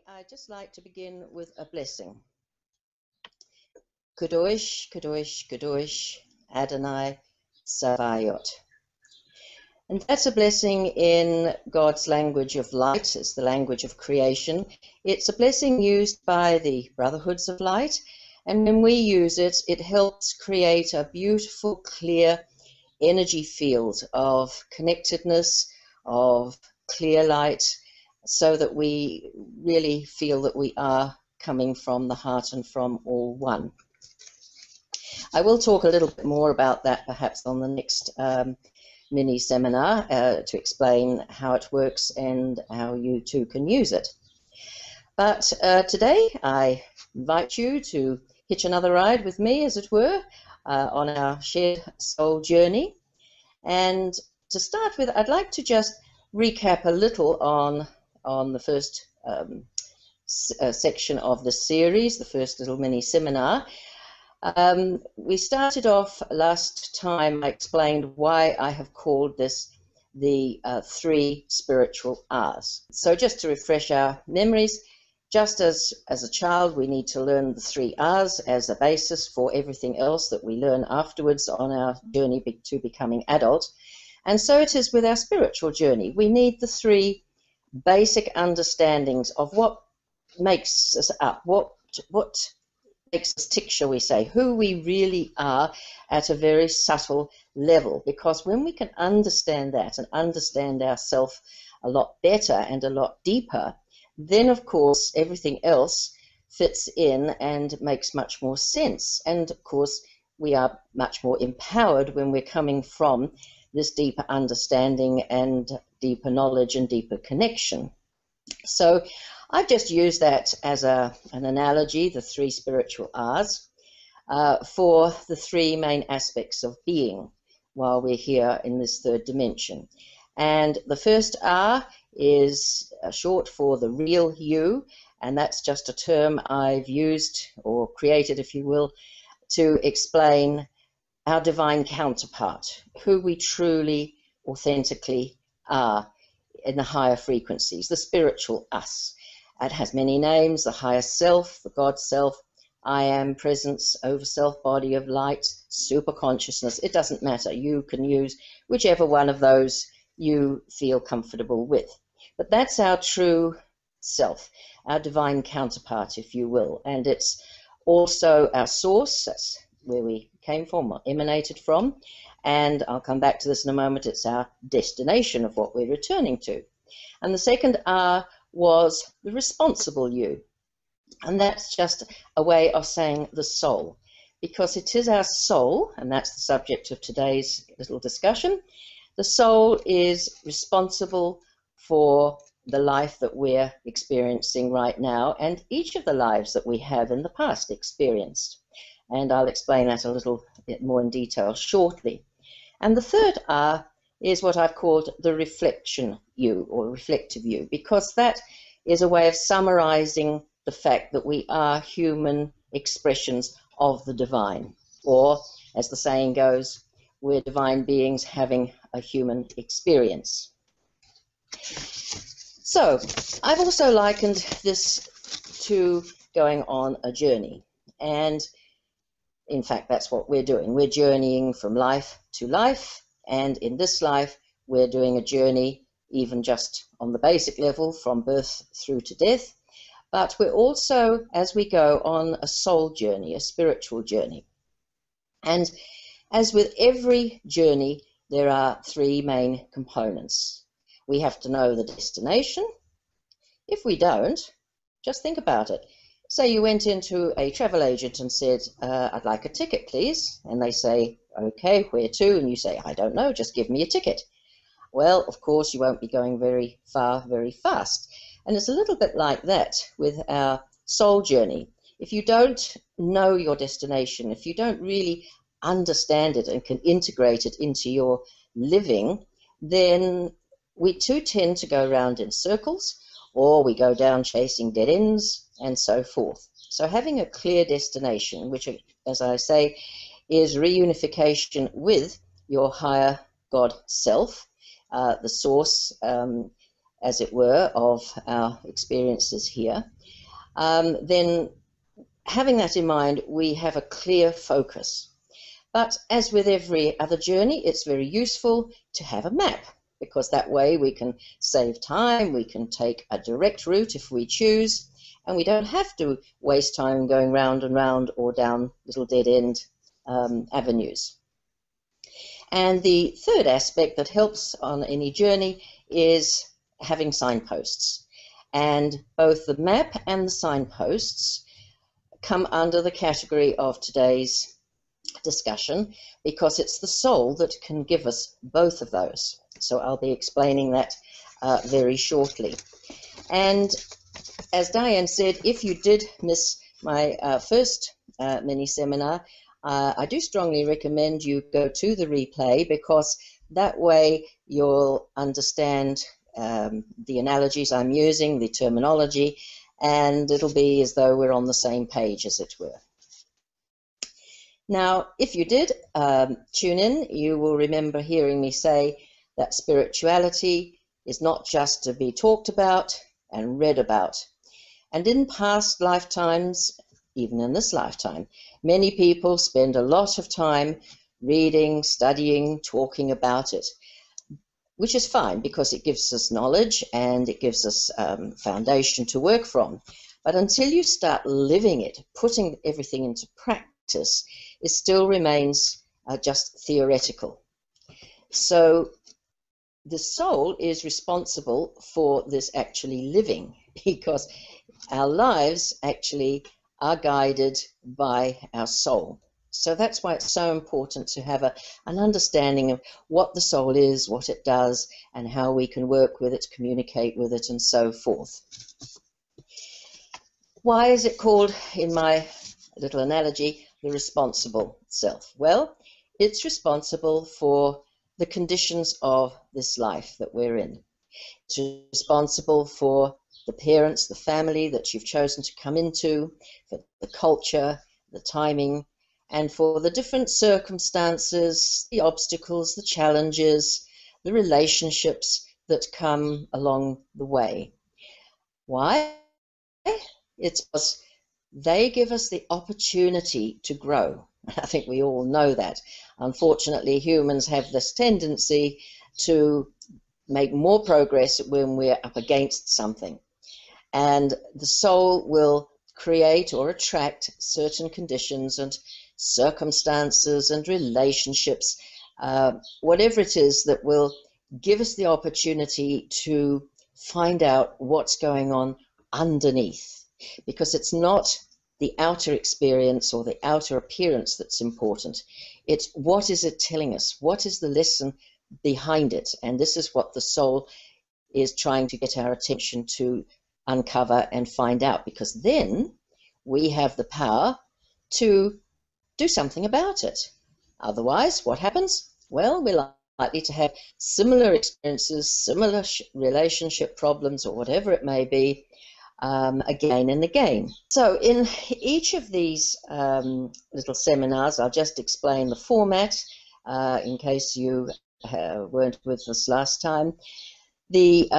I'd just like to begin with a blessing. Kadosh, Kadosh, Kadosh, Adonai Savayot. And that's a blessing in God's language of light. It's the language of creation. It's a blessing used by the Brotherhoods of Light. And when we use it, it helps create a beautiful, clear energy field of connectedness, of clear light, so that we really feel that we are coming from the heart and from all one. I will talk a little bit more about that perhaps on the next mini seminar to explain how it works and how you too can use it. But today I invite you to hitch another ride with me, as it were, on our shared soul journey. And to start with, I'd like to just recap a little on the first section of the series, the first little mini seminar. We started off last time, I explained why I have called this the three spiritual R's. So just to refresh our memories, just as a child we need to learn the three R's as a basis for everything else that we learn afterwards on our journey to becoming adult. And so it is with our spiritual journey. We need the three basic understandings of what makes us up, what makes us tick, shall we say, who we really are at a very subtle level. Because when we can understand that and understand ourselves a lot better and a lot deeper, then of course everything else fits in and makes much more sense. And of course we are much more empowered when we're coming from this deeper understanding and deeper knowledge and deeper connection. So I've just used that as an analogy, the three spiritual R's, for the three main aspects of being while we're here in this third dimension. And the first R is short for the real you, and that's just a term I've used or created, if you will, to explain our divine counterpart, who we truly, authentically are in the higher frequencies, the spiritual us. It has many names: the higher self, the God self, I am presence, over self, body of light, super consciousness. It doesn't matter. You can use whichever one of those you feel comfortable with. But that's our true self, our divine counterpart, if you will. And it's also our source. That's where we came from, or emanated from. And I'll come back to this in a moment. It's our destination of what we're returning to. And the second R was the responsible you. And that's just a way of saying the soul, because it is our soul, and that's the subject of today's little discussion. The soul is responsible for the life that we're experiencing right now, and each of the lives that we have in the past experienced. And I'll explain that a little bit more in detail shortly. And the third R is what I've called the reflection you, or reflective you, because that is a way of summarizing the fact that we are human expressions of the divine, or as the saying goes, we're divine beings having a human experience. So I've also likened this to going on a journey, and in fact that's what we're doing. We're journeying from life to life, and in this life we're doing a journey even just on the basic level from birth through to death, but we're also, as we go, on a soul journey, a spiritual journey. And as with every journey, there are three main components. We have to know the destination. If we don't, just think about it. Say you went into a travel agent and said, I'd like a ticket, please. And they say, okay, where to? And you say, I don't know, just give me a ticket. Well, of course, you won't be going very far, very fast. And it's a little bit like that with our soul journey. If you don't know your destination, if you don't really understand it and can integrate it into your living, then we too tend to go around in circles, or we go down chasing dead ends, and so forth. So having a clear destination, which, as I say, is reunification with your higher God self, the source, as it were, of our experiences here, then having that in mind, we have a clear focus. But as with every other journey, it's very useful to have a map, because that way we can save time, we can take a direct route if we choose, and we don't have to waste time going round and round or down little dead-end avenues. And the third aspect that helps on any journey is having signposts. And both the map and the signposts come under the category of today's discussion, because it's the soul that can give us both of those. So I'll be explaining that very shortly. And as Diane said, if you did miss my first mini seminar, I do strongly recommend you go to the replay, because that way you'll understand the analogies I'm using, the terminology, and it'll be as though we're on the same page, as it were. Now, if you did tune in, you will remember hearing me say that spirituality is not just to be talked about and read about. And in past lifetimes, even in this lifetime, many people spend a lot of time reading, studying, talking about it, which is fine because it gives us knowledge and it gives us foundation to work from. But until you start living it, putting everything into practice, it still remains just theoretical. So the soul is responsible for this actually living, because our lives actually are guided by our soul. So that's why it's so important to have an understanding of what the soul is, what it does, and how we can work with it, communicate with it, and so forth. Why is it called, in my little analogy, the responsible self? Well, it's responsible for the conditions of this life that we're in. It's responsible for the parents, the family that you've chosen to come into, for the culture, the timing, and for the different circumstances, the obstacles, the challenges, the relationships that come along the way. Why? It's because they give us the opportunity to grow. I think we all know that. Unfortunately, humans have this tendency to make more progress when we're up against something. And the soul will create or attract certain conditions and circumstances and relationships, whatever it is that will give us the opportunity to find out what's going on underneath. Because it's not the outer experience or the outer appearance that's important. It's what is it telling us? What is the lesson behind it? And this is what the soul is trying to get our attention to uncover and find out, because then we have the power to do something about it. Otherwise, what happens? Well, we're likely to have similar experiences, similar relationship problems, or whatever it may be, again and again. So in each of these little seminars, I'll just explain the format in case you weren't with us last time. The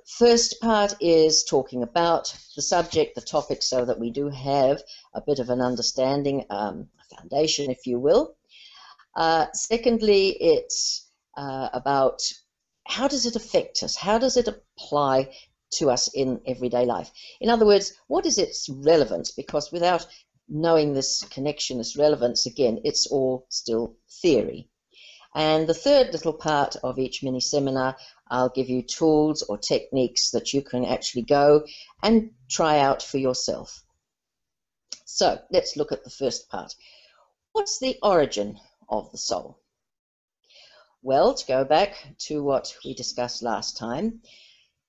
first part is talking about the subject, the topic, so that we do have a bit of an understanding, a foundation, if you will. Secondly, it's about how does it affect us? How does it apply to us in everyday life? In other words, what is its relevance? Because without knowing this connection, this relevance, again, it's all still theory. And the third little part of each mini seminar, I'll give you tools or techniques that you can actually go and try out for yourself. So let's look at the first part. What's the origin of the soul? Well, to go back to what we discussed last time,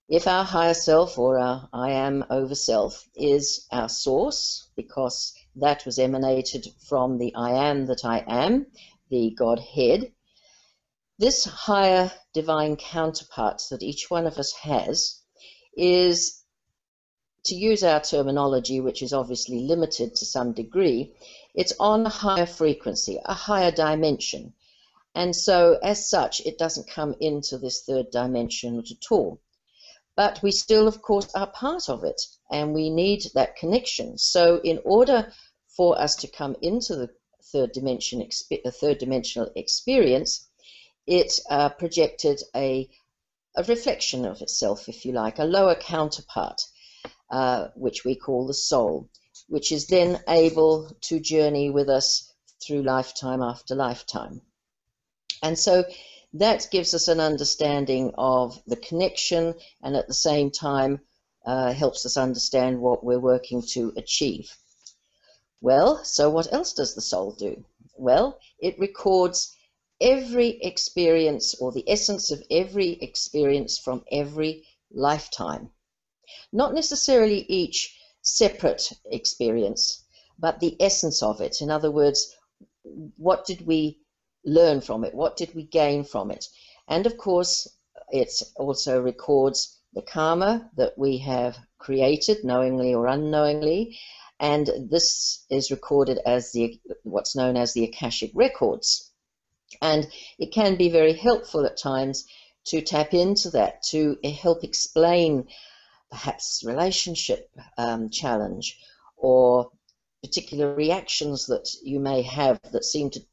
if our higher self or our I am over self is our source, because that was emanated from the I am that I am, the Godhead, this higher divine counterpart that each one of us has is, to use our terminology, which is obviously limited to some degree, it's on a higher frequency, a higher dimension. And so, as such, it doesn't come into this third dimension at all. but we still, of course, are part of it, and we need that connection. So in order for us to come into the third dimensional experience, it projected a reflection of itself, if you like, a lower counterpart, which we call the soul, which is then able to journey with us through lifetime after lifetime. And so that gives us an understanding of the connection, and at the same time helps us understand what we're working to achieve. Well, so what else does the soul do? Well, it records every experience, or the essence of every experience from every lifetime. Not necessarily each separate experience, but the essence of it. In other words, what did we learn from it? What did we gain from it? And of course, it also records the karma that we have created, knowingly or unknowingly, and this is recorded as what's known as the Akashic Records. And it can be very helpful at times to tap into that, to help explain perhaps relationship challenge, or particular reactions that you may have that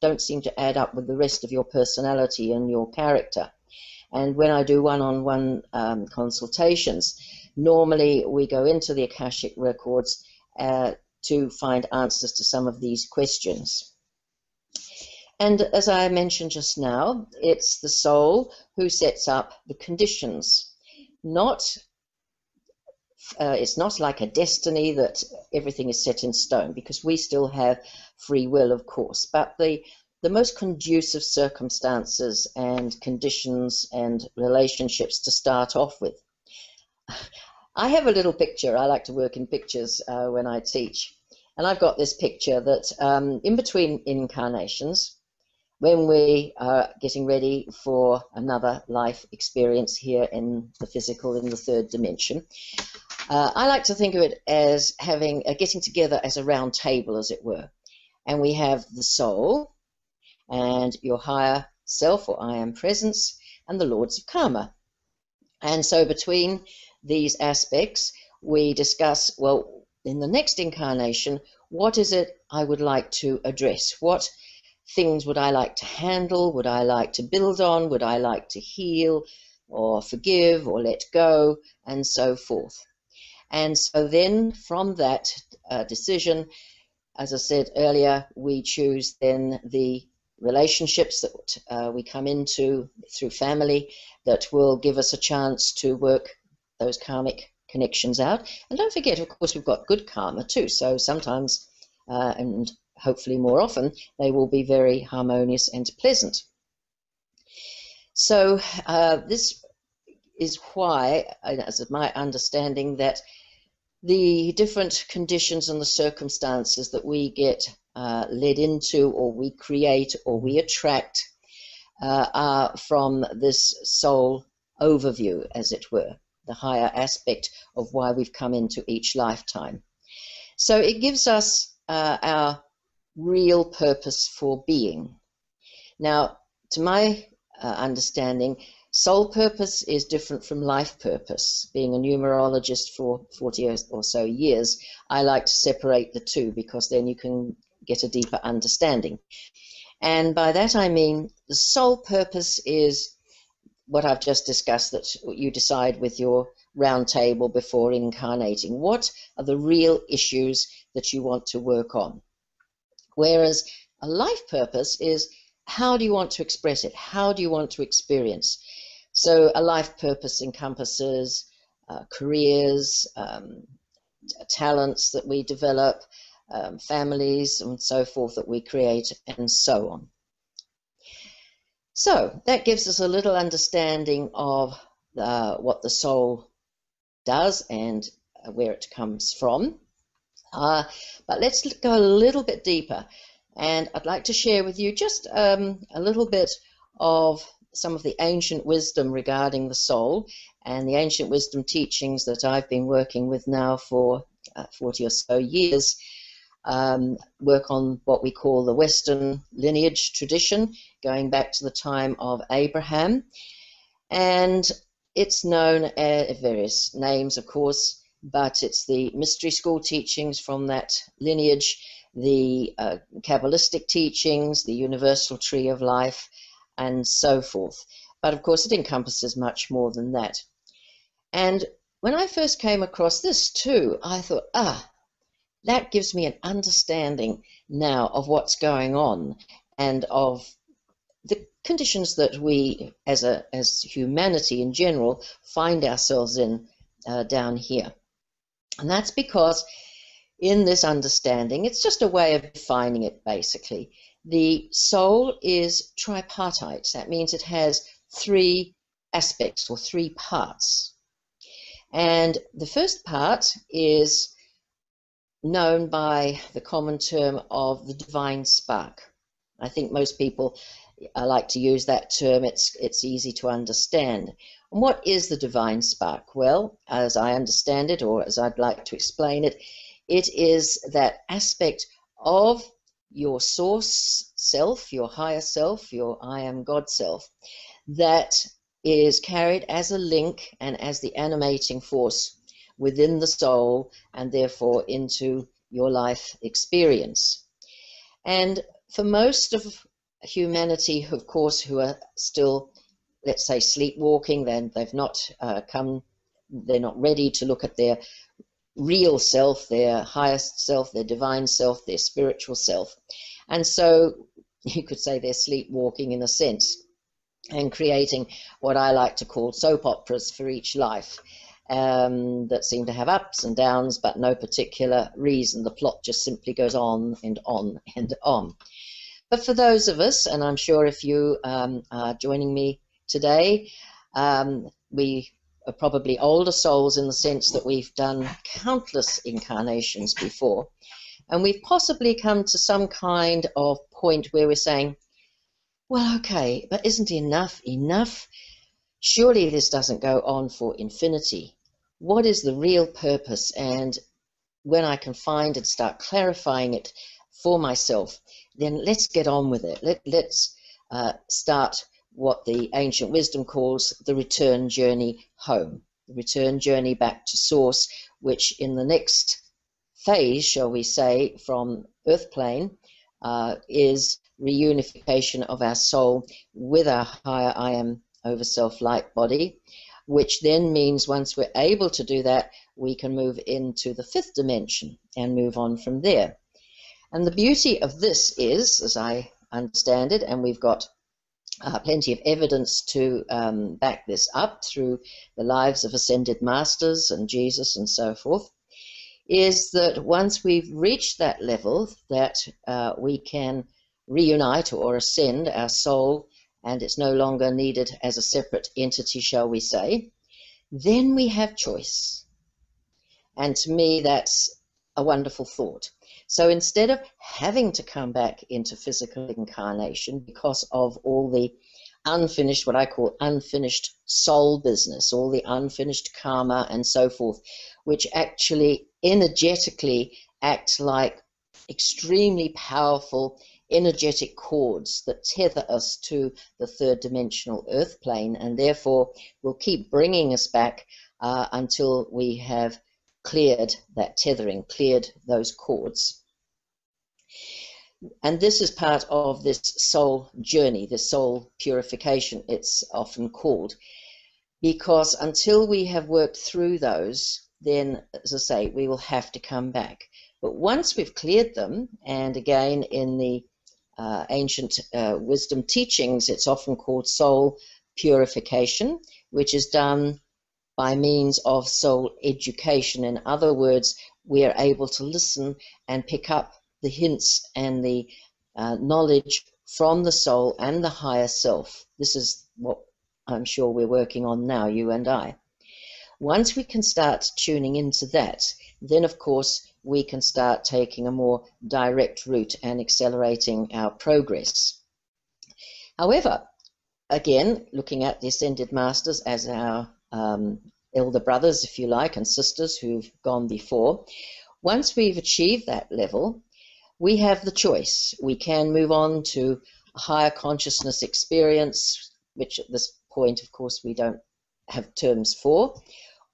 don't seem to add up with the rest of your personality and your character. And when I do one-on-one consultations, normally we go into the Akashic Records to find answers to some of these questions. And as I mentioned just now, it's the soul who sets up the conditions. It's not like a destiny that everything is set in stone, because we still have free will, of course, but the most conducive circumstances and conditions and relationships to start off with. I have a little picture. I like to work in pictures when I teach, and I've got this picture that in between incarnations, when we are getting ready for another life experience here in the physical, in the third dimension, I like to think of it as having getting together as a round table, as it were. And we have the soul and your higher self, or I am presence, and the lords of karma. And so between these aspects, we discuss, well, in the next incarnation, what is it I would like to address? What things would I like to handle? Would I like to build on? Would I like to heal or forgive or let go, and so forth? And so then from that decision, as I said earlier, we choose then the relationships that we come into through family that will give us a chance to work those karmic connections out. And don't forget, of course, we've got good karma too. So sometimes, and hopefully more often, they will be very harmonious and pleasant. So this is why, as my understanding, that the different conditions and the circumstances that we get led into, or we create, or we attract, are from this soul overview, as it were, the higher aspect of why we've come into each lifetime. So it gives us our real purpose for being. Now, to my understanding, soul purpose is different from life purpose. Being a numerologist for 40 or so years, I like to separate the two, because then you can get a deeper understanding. And by that I mean the soul purpose is what I've just discussed, that you decide with your round table before incarnating. What are the real issues that you want to work on? Whereas a life purpose is, how do you want to express it? How do you want to experience? So a life purpose encompasses careers, talents that we develop, families and so forth that we create, and so on. So that gives us a little understanding of what the soul does and where it comes from. But let's go a little bit deeper, and I'd like to share with you just a little bit of some of the ancient wisdom regarding the soul, and the ancient wisdom teachings that I've been working with now for 40 or so years. Work on what we call the Western Lineage tradition, going back to the time of Abraham. And It's known as various names, of course, but it's the mystery school teachings from that lineage, the Kabbalistic teachings, the universal tree of life, and so forth. But of course, it encompasses much more than that. And when I first came across this too, I thought, that gives me an understanding now of what's going on and of the conditions that we as humanity in general find ourselves in down here. And that's because in this understanding, it's just a way of defining it basically. The soul is tripartite. That means it has three aspects or three parts. And the first part is known by the common term of the divine spark. I think most people like to use that term. It's easy to understand. And what is the divine spark? Well, as I understand it, or as I'd like to explain it, it is that aspect of your source self, your higher self, your I am God self, that is carried as a link and as the animating force within the soul and therefore into your life experience. And for most of humanity, of course, who are still, let's say, sleepwalking, then they've not they're not ready to look at their real self, their highest self, their divine self, their spiritual self. And so you could say they're sleepwalking in a sense and creating what I like to call soap operas for each life. That seem to have ups and downs, but no particular reason. The plot just simply goes on and on and on. But for those of us, and I'm sure if you are joining me today, we are probably older souls in the sense that we've done countless incarnations before, and we've possibly come to some kind of point where we're saying, well, okay, but isn't enough enough? Surely this doesn't go on for infinity. What is the real purpose? And when I can find and start clarifying it for myself, then let's get on with it. Let's start what the ancient wisdom calls the return journey home, the return journey back to source, which in the next phase, shall we say, from earth plane, is reunification of our soul with our higher I am over self light body, which then means once we're able to do that, we can move into the fifth dimension and move on from there. And the beauty of this is, as I understand it, and we've got plenty of evidence to back this up through the lives of ascended masters and Jesus and so forth, is that once we've reached that level, that we can reunite or ascend our soul, and it's no longer needed as a separate entity, shall we say, then we have choice. And to me, that's a wonderful thought. So instead of having to come back into physical incarnation because of all the unfinished, what I call unfinished soul business, all the unfinished karma and so forth, which actually energetically act like extremely powerful energetic cords that tether us to the third dimensional earth plane, and therefore will keep bringing us back until we have cleared that tethering, cleared those cords. And this is part of this soul journey, the soul purification, it's often called, because until we have worked through those, then, as I say, we will have to come back. But once we've cleared them, and again in the ancient wisdom teachings, it's often called soul purification, which is done by means of soul education. In other words, we are able to listen and pick up the hints and the knowledge from the soul and the higher self. This is what I'm sure we're working on now, you and I. Once we can start tuning into that, then of course we can start taking a more direct route and accelerating our progress. However, again, looking at the Ascended Masters as our elder brothers, if you like, and sisters who've gone before, once we've achieved that level, we have the choice. We can move on to a higher consciousness experience, which at this point, of course, we don't have terms for,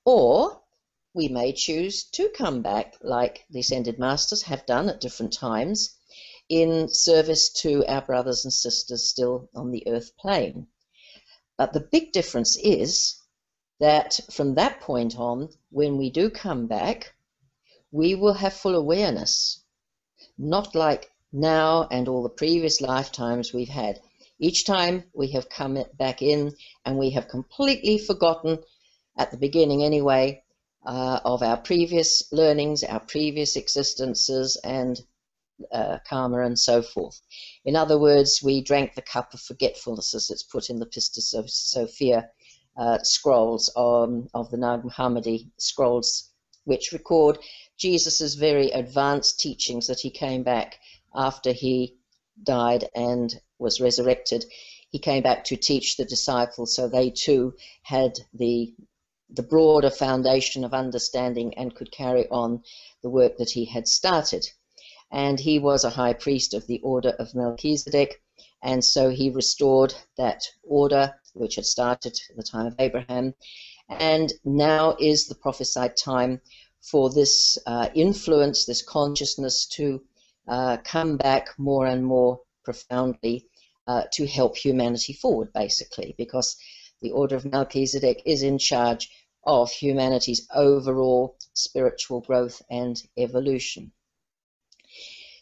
or we may choose to come back, like the Ascended Masters have done at different times, in service to our brothers and sisters still on the earth plane. But the big difference is that from that point on, when we do come back, we will have full awareness, not like now and all the previous lifetimes we've had. Each time we have come back in and we have completely forgotten, at the beginning anyway, of our previous learnings, our previous existences, and karma and so forth. In other words, we drank the cup of forgetfulness, as it's put in the Pistis of Sophia scrolls of the Nag Hammadi scrolls, which record Jesus's very advanced teachings that he came back after he died and was resurrected. He came back to teach the disciples, so they too had the broader foundation of understanding and could carry on the work that he had started. And he was a high priest of the order of Melchizedek, and so he restored that order which had started at the time of Abraham. And now is the prophesied time for this influence, this consciousness to come back more and more profoundly to help humanity forward, basically, because the order of Melchizedek is in charge of humanity's overall spiritual growth and evolution.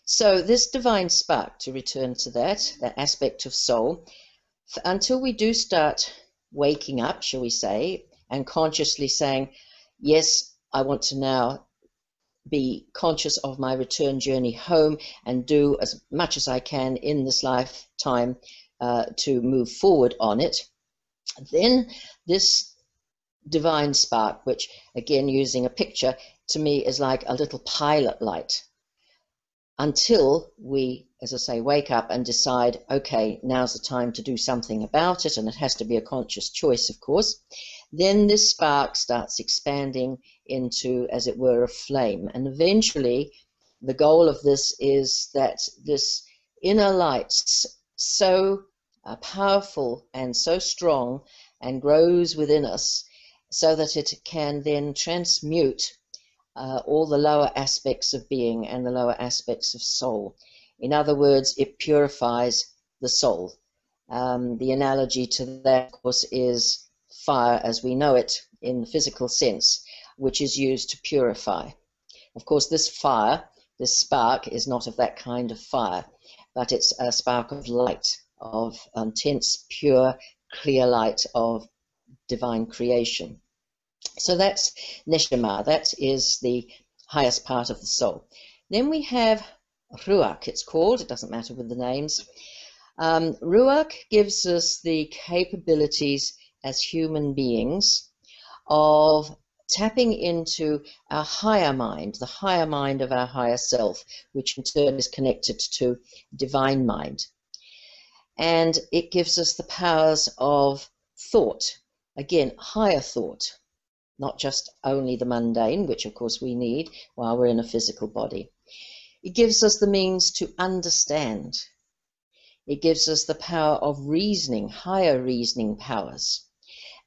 So this divine spark, to return to that aspect of soul, until we do start waking up, shall we say, and consciously saying, yes, I want to now be conscious of my return journey home and do as much as I can in this lifetime to move forward on it, then this divine spark, which again using a picture, to me is like a little pilot light, until we, as I say, wake up and decide, okay, now's the time to do something about it, and it has to be a conscious choice, of course. Then this spark starts expanding into, as it were, a flame. And eventually, the goal of this is that this inner light, so powerful and so strong, and grows within us, so that it can then transmute all the lower aspects of being and the lower aspects of soul. In other words, it purifies the soul. The analogy to that, of course, is fire as we know it in the physical sense, which is used to purify. Of course, this fire, this spark, is not of that kind of fire, but it's a spark of light, of intense, pure, clear light of divine creation. So that's Neshama, that is the highest part of the soul. Then we have Ruach, it's called, it doesn't matter with the names. Ruach gives us the capabilities as human beings of tapping into our higher mind, the higher mind of our higher self, which in turn is connected to divine mind. And it gives us the powers of thought, again, higher thought, not just only the mundane, which of course we need while we're in a physical body. It gives us the means to understand. It gives us the power of reasoning, higher reasoning powers.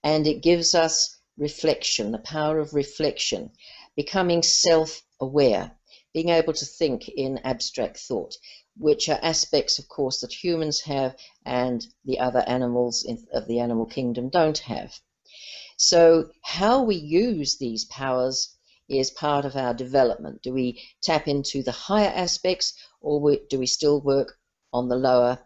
And it gives us reflection, the power of reflection, becoming self-aware, being able to think in abstract thought, which are aspects, of course, that humans have and the other animals of the animal kingdom don't have. So how we use these powers is part of our development. Do we tap into the higher aspects, or do we still work on the lower,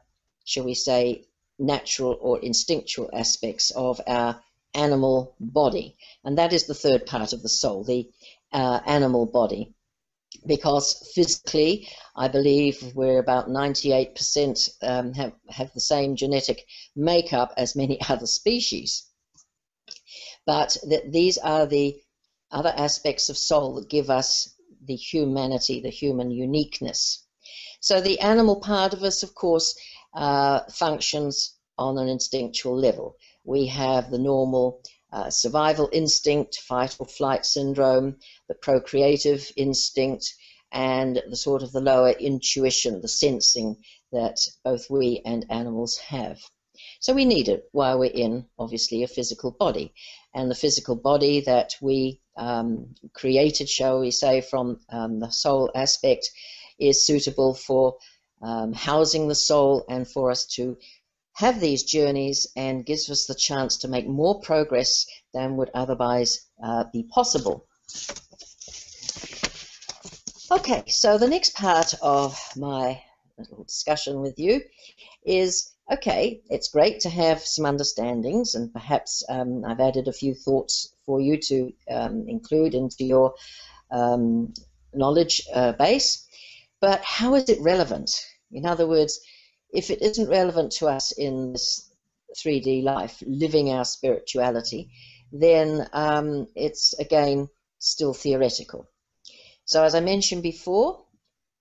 shall we say, natural or instinctual aspects of our animal body? And that is the third part of the soul, the animal body. Because physically, I believe we're about 98% have the same genetic makeup as many other species. But these are the other aspects of soul that give us the humanity, the human uniqueness. So the animal part of us, of course, functions on an instinctual level. We have the normal survival instinct, fight or flight syndrome, the procreative instinct, and the sort of the lower intuition, the sensing that both we and animals have. So we need it while we're in, obviously, a physical body. And the physical body that we created, shall we say, from the soul aspect is suitable for housing the soul and for us to have these journeys, and gives us the chance to make more progress than would otherwise be possible. Okay, so the next part of my little discussion with you is, okay, it's great to have some understandings, and perhaps I've added a few thoughts for you to include into your knowledge base, but how is it relevant? In other words, if it isn't relevant to us in this 3D life, living our spirituality, then it's, again, still theoretical. So as I mentioned before,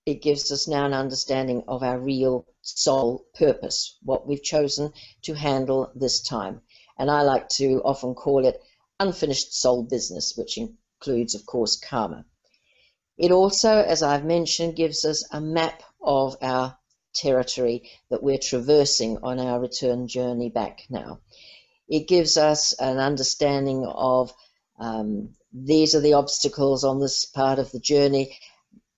it gives us now an understanding of our real soul purpose, what we've chosen to handle this time. And I like to often call it unfinished soul business, which includes, of course, karma. It also, as I've mentioned, gives us a map of our territory that we're traversing on our return journey back now. It gives us an understanding of these are the obstacles on this part of the journey.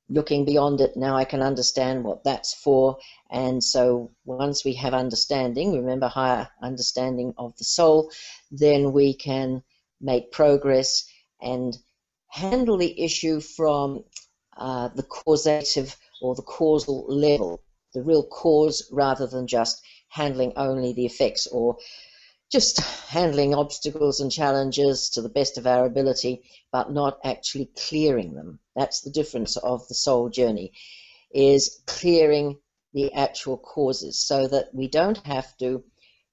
Looking beyond it now, I can understand what that's for. And so once we have understanding, remember, higher understanding of the soul, then we can make progress and handle the issue from the causative or the causal level, the real cause, rather than just handling only the effects, or just handling obstacles and challenges to the best of our ability, but not actually clearing them. That's the difference of the soul journey, is clearing the actual causes, so that we don't have to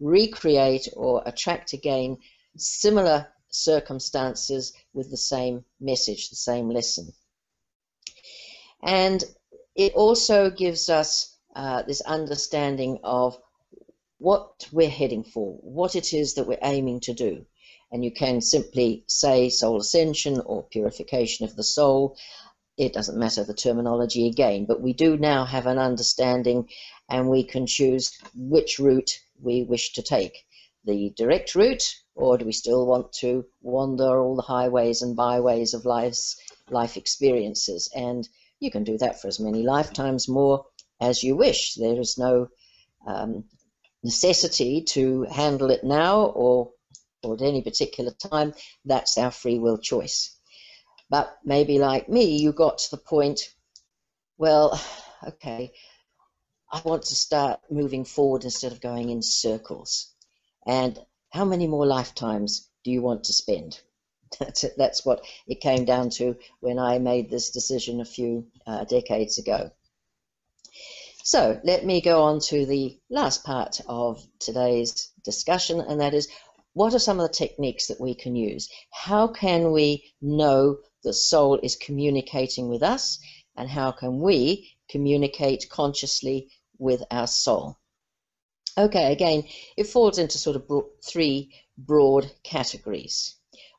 recreate or attract again similar circumstances with the same message, the same lesson. And it also gives us this understanding of what we're heading for, what it is that we're aiming to do. And you can simply say soul ascension or purification of the soul. It doesn't matter the terminology again, but we do now have an understanding, and we can choose which route we wish to take. The direct route, or do we still want to wander all the highways and byways of life experiences? And you can do that for as many lifetimes more as you wish. There is no necessity to handle it now or at any particular time. That's our free will choice. But maybe like me, you got to the point, well, okay, I want to start moving forward instead of going in circles. And how many more lifetimes do you want to spend? That's what it came down to when I made this decision a few decades ago. So let me go on to the last part of today's discussion, and that is, what are some of the techniques that we can use? How can we know the soul is communicating with us, and how can we communicate consciously with our soul? Okay, again, it falls into sort of three broad categories.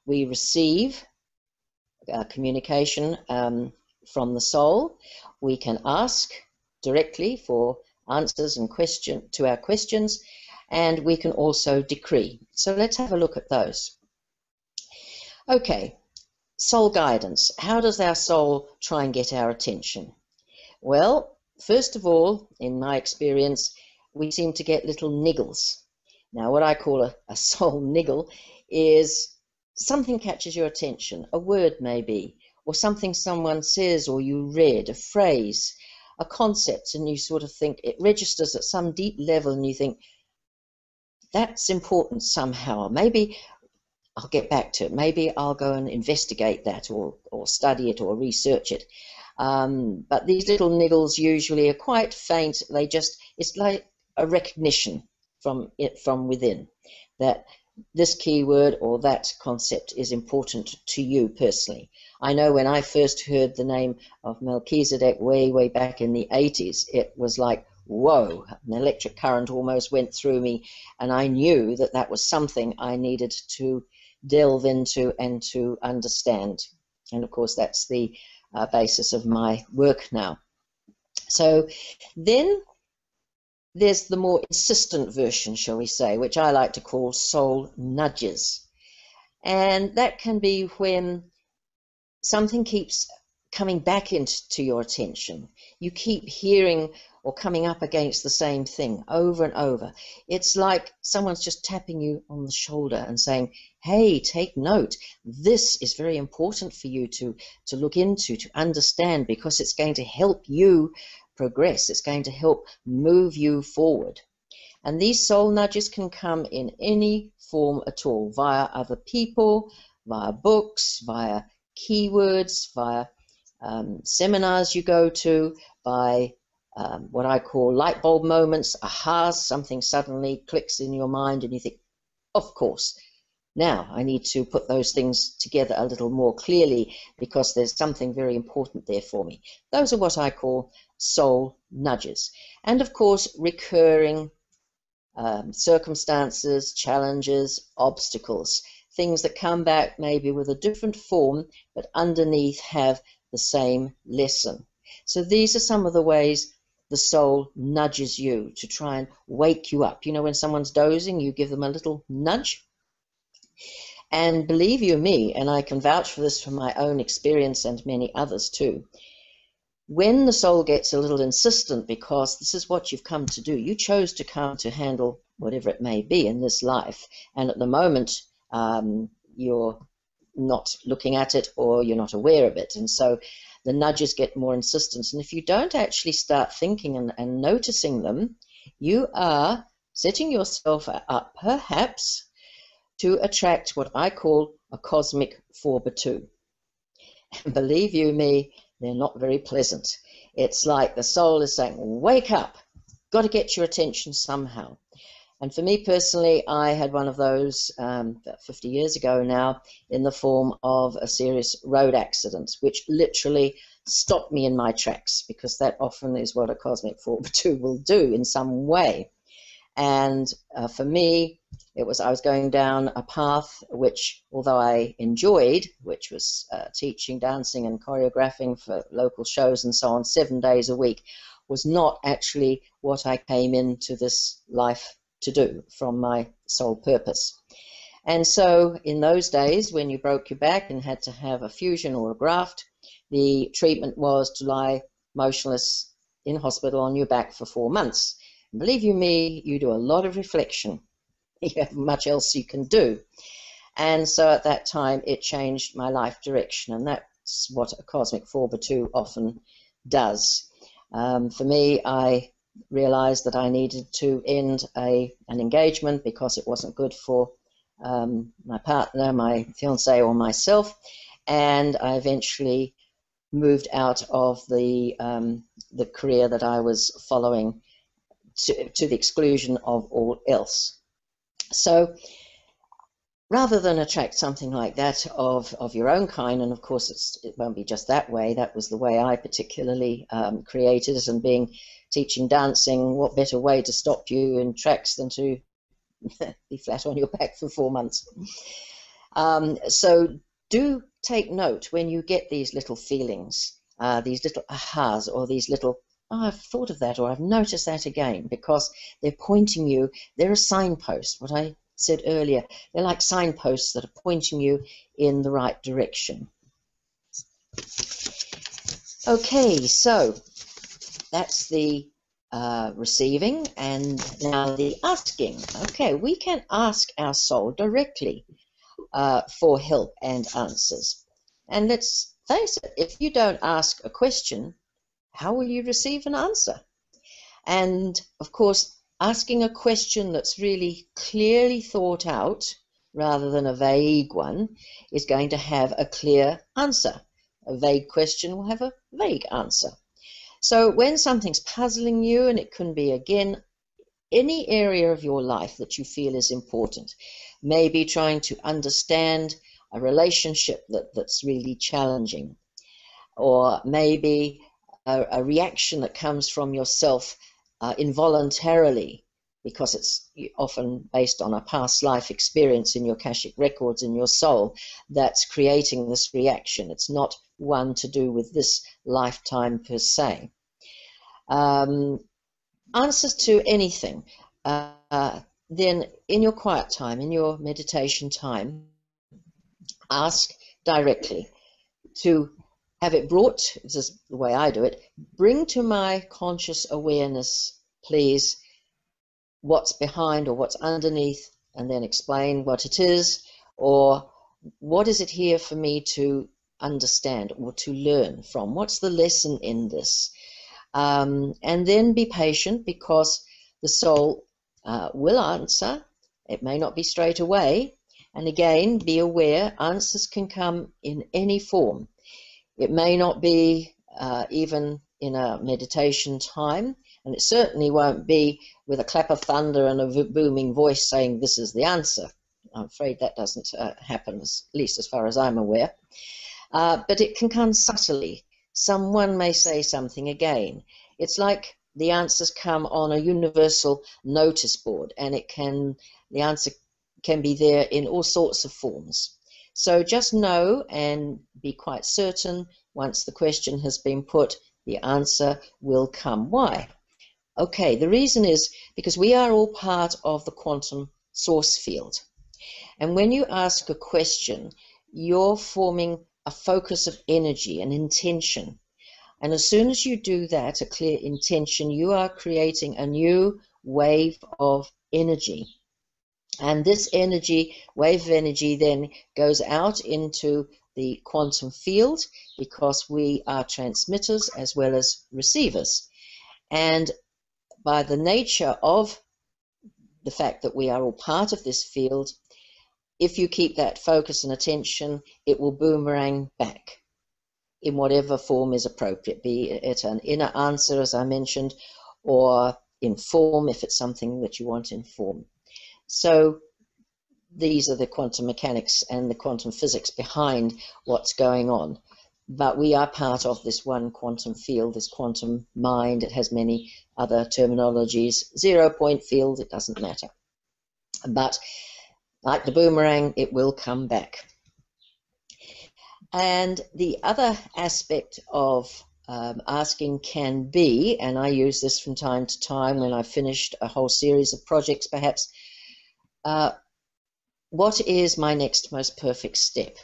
We receive communication from the soul. We can ask directly for answers and to our questions, and we can also decree. So let's have a look at those. Okay, soul guidance. How does our soul try and get our attention? Well, first of all, in my experience, we seem to get little niggles. Now, what I call a soul niggle is something catches your attention, a word maybe, or something someone says or you read, a phrase, a concept, and you sort of think it registers at some deep level, and you think, that's important somehow. Maybe I'll get back to it. Maybe I'll go and investigate that, or study it, or research it. But these little niggles usually are quite faint. It's like a recognition from within that this keyword or that concept is important to you personally. I know when I first heard the name of Melchizedek way back in the 80s, it was like, whoa, an electric current almost went through me, and I knew that that was something I needed to delve into and to understand. And of course, that's the basis of my work now. So then there's the more insistent version, shall we say, which I like to call soul nudges. And that can be when something keeps coming back into your attention. You keep hearing or coming up against the same thing over and over. It's like someone's just tapping you on the shoulder and saying, hey, take note. This is very important for you to look into, to understand, because it's going to help you progress. It's going to help move you forward. And these soul nudges can come in any form at all, via other people, via books, via keywords, via seminars you go to, by what I call light bulb moments, ahas, something suddenly clicks in your mind and you think, of course, now I need to put those things together a little more clearly because there's something very important there for me. Those are what I call soul nudges. And of course, recurring circumstances, challenges, obstacles, things that come back maybe with a different form, but underneath have the same lesson. So these are some of the ways the soul nudges you to try and wake you up. You know, when someone's dozing, you give them a little nudge. And believe you me, and I can vouch for this from my own experience and many others too, when the soul gets a little insistent because this is what you've come to do, you chose to come to handle whatever it may be in this life, and at the moment you're not looking at it or you're not aware of it, and so the nudges get more insistent. And if you don't actually start thinking and noticing them, you are setting yourself up perhaps to attract what I call a cosmic 4x2. And believe you me, they're not very pleasant. It's like the soul is saying, wake up, got to get your attention somehow. And for me personally, I had one of those about 50 years ago now, in the form of a serious road accident, which literally stopped me in my tracks, because that often is what a cosmic 4x2 will do in some way. And for me, it was, I was going down a path which, although I enjoyed, which was teaching, dancing and choreographing for local shows and so on 7 days a week, was not actually what I came into this life to do from my sole purpose. And so in those days, when you broke your back and had to have a fusion or a graft, the treatment was to lie motionless in hospital on your back for 4 months. And believe you me, you do a lot of reflection. You have much else you can do. And so at that time, it changed my life direction, and that's what a cosmic 4x2 often does. For me, I realized that I needed to end an engagement because it wasn't good for my partner, my fiance, or myself, and I eventually moved out of the career that I was following to the exclusion of all else. So rather than attract something like that of your own kind, and of course it won't be just that way, that was the way I particularly created it, and teaching dancing, what better way to stop you in tracks than to be flat on your back for 4 months. So do take note when you get these little feelings, these little ahas, or these little, oh, I've thought of that, or I've noticed that again, because they're pointing you, they're a signpost. What I said earlier, they're like signposts that are pointing you in the right direction. Okay, so that's the receiving, and now the asking. Okay, we can ask our soul directly for help and answers. And let's face it, if you don't ask a question, how will you receive an answer? And of course, asking a question that's really clearly thought out, rather than a vague one, is going to have a clear answer. A vague question will have a vague answer. So when something's puzzling you, and it can be, again, any area of your life that you feel is important, maybe trying to understand a relationship that's really challenging, or maybe a reaction that comes from yourself involuntarily, because it's often based on a past life experience in your Akashic Records in your soul that's creating this reaction. It's not one to do with this lifetime per se. answers to anything, then in your quiet time, in your meditation time, ask directly to have it brought, this is the way I do it, bring to my conscious awareness, please, what's behind or what's underneath, and then explain what it is, or what is it here for me to understand or to learn from? What's the lesson in this? And then be patient, because the soul will answer. It may not be straight away. And again, be aware, answers can come in any form. It may not be even in a meditation time, and it certainly won't be with a clap of thunder and a booming voice saying this is the answer. I'm afraid that doesn't happen, at least as far as I'm aware. But it can come subtly. Someone may say something again. It's like the answers come on a universal notice board, and the answer can be there in all sorts of forms. So just know and be quite certain, once the question has been put, the answer will come. Why? Okay, the reason is because we are all part of the quantum source field. And when you ask a question, you're forming a focus of energy, an intention. And as soon as you do that, a clear intention, you are creating a new wave of energy. And this energy, wave of energy, then goes out into the quantum field, because we are transmitters as well as receivers. And by the nature of the fact that we are all part of this field, if you keep that focus and attention, it will boomerang back in whatever form is appropriate, be it an inner answer, as I mentioned, or in form, if it's something that you want in form. So these are the quantum mechanics and the quantum physics behind what's going on. But we are part of this one quantum field, this quantum mind. It has many other terminologies. 0 point field, it doesn't matter. But like the boomerang, it will come back. And the other aspect of asking can be, and I use this from time to time when I've finished a whole series of projects perhaps, what is my next most perfect step?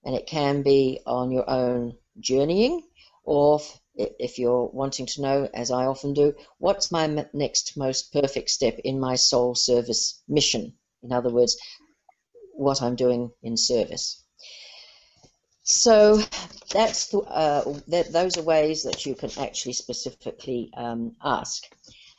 And it can be on your own journeying, or if you're wanting to know, as I often do, what's my next most perfect step in my soul service mission? In other words, what I'm doing in service. So that's those are ways that you can actually specifically ask.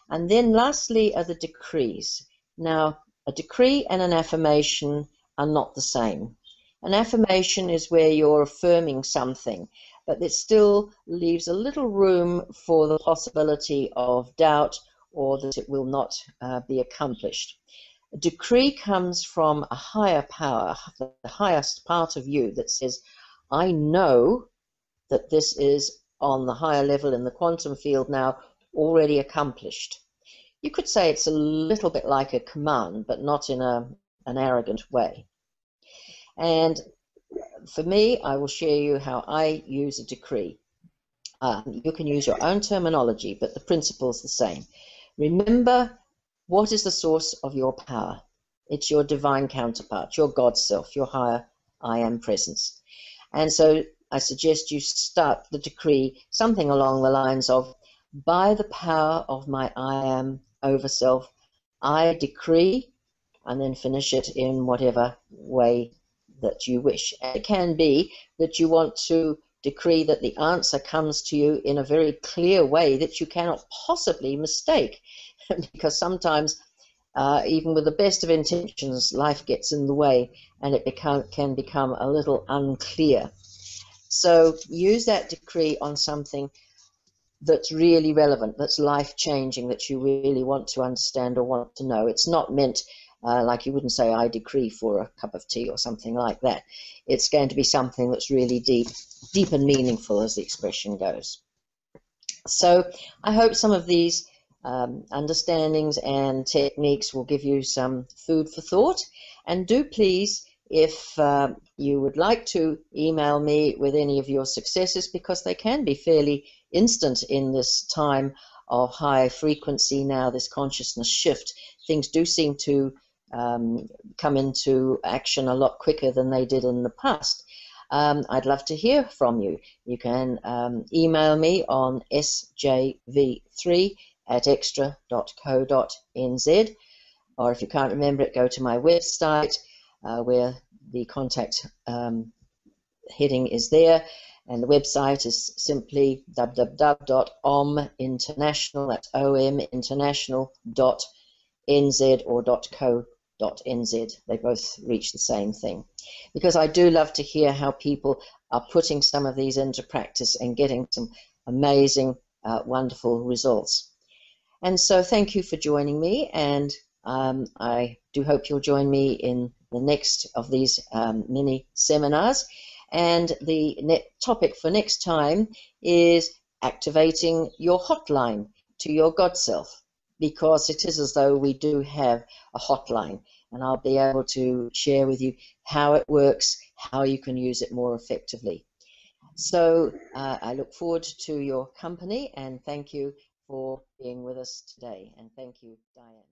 And then lastly are the decrees. Now, a decree and an affirmation are not the same. An affirmation is where you're affirming something, but it still leaves a little room for the possibility of doubt or that it will not be accomplished. A decree comes from a higher power, the highest part of you, that says, I know that this is on the higher level in the quantum field now already accomplished. You could say it's a little bit like a command, but not in an arrogant way. And for me, I will share you how I use a decree. You can use your own terminology, but the principle is the same. Remember, what is the source of your power? It's your divine counterpart, your God self, your higher I am presence. And so I suggest you start the decree something along the lines of, by the power of my I am over self, I decree, and then finish it in whatever way that you wish. And it can be that you want to decree that the answer comes to you in a very clear way that you cannot possibly mistake, because sometimes even with the best of intentions, life gets in the way and it can become a little unclear. So use that decree on something that's really relevant, that's life-changing, that you really want to understand or want to know. It's not meant like you wouldn't say, I decree for a cup of tea or something like that. It's going to be something that's really deep and meaningful, as the expression goes. So I hope some of these understandings and techniques will give you some food for thought. And do please, if you would like to email me with any of your successes, because they can be fairly instant in this time of high frequency now, this consciousness shift, things do seem to come into action a lot quicker than they did in the past. I'd love to hear from you. You can email me on sjv3@extra.co.nz, or if you can't remember it, go to my website where the contact heading is there, and the website is simply www.ominternational, that's ominternational.nz or .co.nz. They both reach the same thing, because I do love to hear how people are putting some of these into practice and getting some amazing, wonderful results. And so thank you for joining me, and I do hope you'll join me in the next of these mini seminars. And the topic for next time is activating your hotline to your God self, because it is as though we do have a hotline, and I'll be able to share with you how it works, how you can use it more effectively. So I look forward to your company, and thank you for being with us today. And thank you, Diane.